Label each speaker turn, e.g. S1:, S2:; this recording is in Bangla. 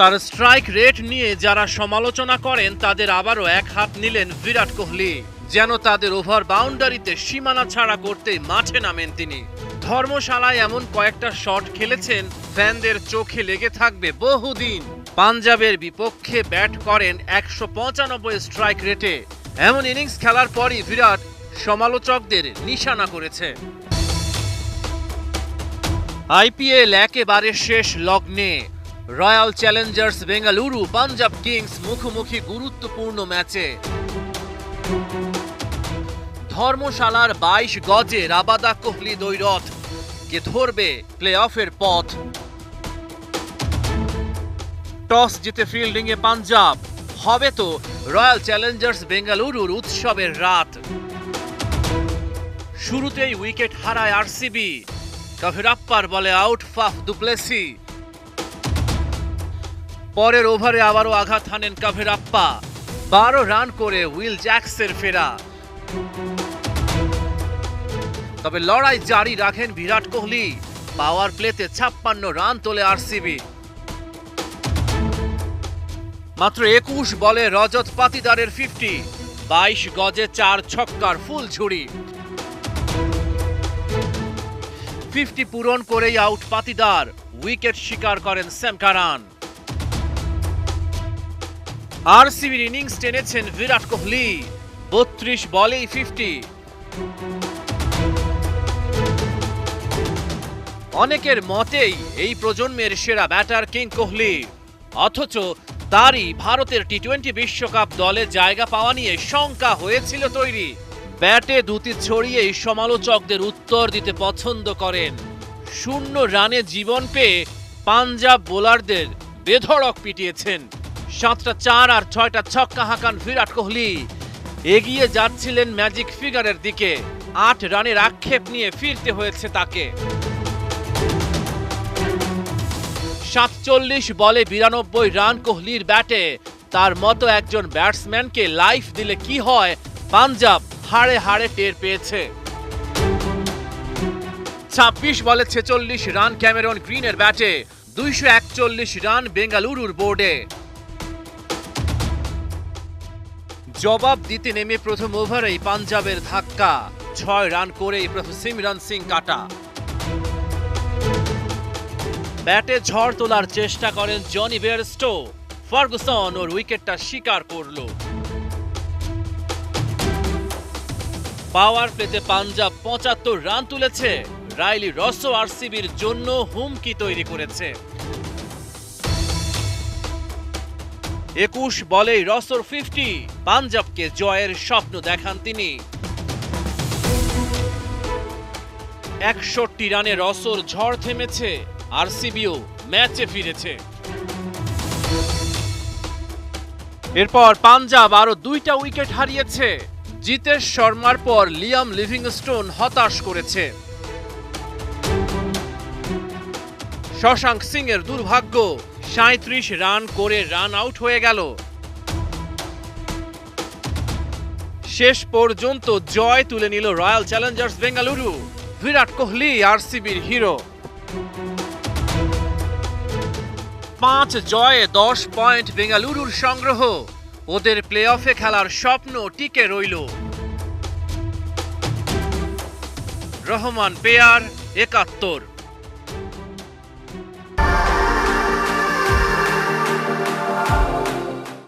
S1: তার স্ট্রাইক রেট নিয়ে যারা সমালোচনা করেন তাদের আবারও এক হাত নিলেন বিরাট কোহলি। যেন তাদের ওভার বাউন্ডারিতে সীমানা ছাড়া করতে মাঠে নামেন তিনি। ধর্মশালায় এমন কয়েকটা শট খেলেছেন ফ্যানদের চোখে লেগে থাকবে বহুদিন। পাঞ্জাবের বিপক্ষে ব্যাট করেন 195 স্ট্রাইক রেটে। এমন ইনিংস খেলার পরই বিরাট সমালোচকদের নিশানা করেছে। আইপিএল একেবারে শেষ লগ্নে। Royal Challengers Bengaluru Punjab Kings মুখোমুখি গুরুত্বপূর্ণ ম্যাচে। ধর্মশালার 22 গজে রাবাদা কোহলি দ্বৈরথ কে ধরবে প্লে অফের পথ। টস জিতে ফিল্ডিংয়ে পাঞ্জাব, হবে তো রয়্যাল চ্যালেঞ্জার্স বেঙ্গালুরুর উৎসবের রাত। শুরুতেই উইকেট হারায় আরসিবি। কাভিরাপ্পার বলে আউট ফাফ দুপ্লেসি। পরের ওভারে আবারও আঘাত হানেন কাভিরাপ্পা। 12 রান করে উইল জ্যাক্সের ফেরা। তবে লড়াই জারি রাখেন বিরাট কোহলি। পাওয়ার প্লেতে 56 রান তোলে আরসিবি। মাত্র 21 বলে রজত পাতিদারের 50। 22 গজে 4 ছক্কার ফুল ঝুড়ি। 50 পূরণ করেই আউট পাতিদার। উইকেট শিকার করেন Sam Curran. আরসিবির innings টেনেছেন Virat Kohli. 32 বলেই 50। অনেকের মতেই এই প্রজন্মের সেরা ব্যাটার কিং কোহলি। অথচ তারই ভারতের টি-20 বিশ্বকাপ দলে জায়গা পাওয়া নিয়ে শঙ্কা হয়েছিল তৈরি। ব্যাটে দুটি ছড়িয়েই সমালোচকদের উত্তর দিতে পছন্দ করেন। 0 রানে জীবন পেয়ে পাঞ্জাব বোলারদের বেধড়ক পিটিয়েছেন। 7টা 4 আর 6টা ছক্কা হাঁকান বিরাট কোহলি। এগিয়ে যাচ্ছিলেন ম্যাজিক ফিগারের দিকে। 8 রানের আক্ষেপ নিয়ে ফিরতে হয়েছে তাকে। 47 বলে 92 রান কোহলির ব্যাটে। তার মতো একজন ব্যাটসম্যানকে লাইফ দিলে কি হয় পাঞ্জাব হাড়ে হাড়ে টের পেয়েছে। 26 বলে 46 রান ক্যামেরন গ্রিনের ব্যাটে। 241 রান বেঙ্গালুরুর বোর্ডে। জবাব দিতে নেমে প্রথম ওভারেই পাঞ্জাবের ধাক্কা। 6 রান করেই সিমরন সিং কাটা। ব্যাটে ঝড় তোলার চেষ্টা করেন জনি বেয়ারস্টো। ফার্গুসন ওর উইকেটটা শিকার করল। পাওয়ার প্লেতে পাঞ্জাব 75 রান তুলেছে। রাইলি রসো আরসিবির জন্য হুমকি তৈরি করেছে। 21 বলেই রসোর 50। পাঞ্জাবকে জয়ের স্বপ্ন দেখান তিনি। 61 রানে রসোর ঝড় থেমেছে। আরসিবিও ম্যাচে ফিরেছে। এরপর পাঞ্জাব আরো 2টা উইকেট হারিয়েছে। জিতেশ শর্মার পর লিয়াম লিভিংস্টোন হতাশ করেছে। শশাঙ্ক সিং এর দুর্ভাগ্য। 37 রান করে রান আউট হয়ে গেল। শেষ পর্যন্ত জয় তুলে নিল royal Challengers Bengaluru. Virat Kohli আরসিবির hero. 5 জয়ে 10 পয়েন্ট বেঙ্গালুরুর সংগ্রহ। ওদের প্লে অফে খেলার স্বপ্ন টিকে রইল। রহমান পেয়ার 71।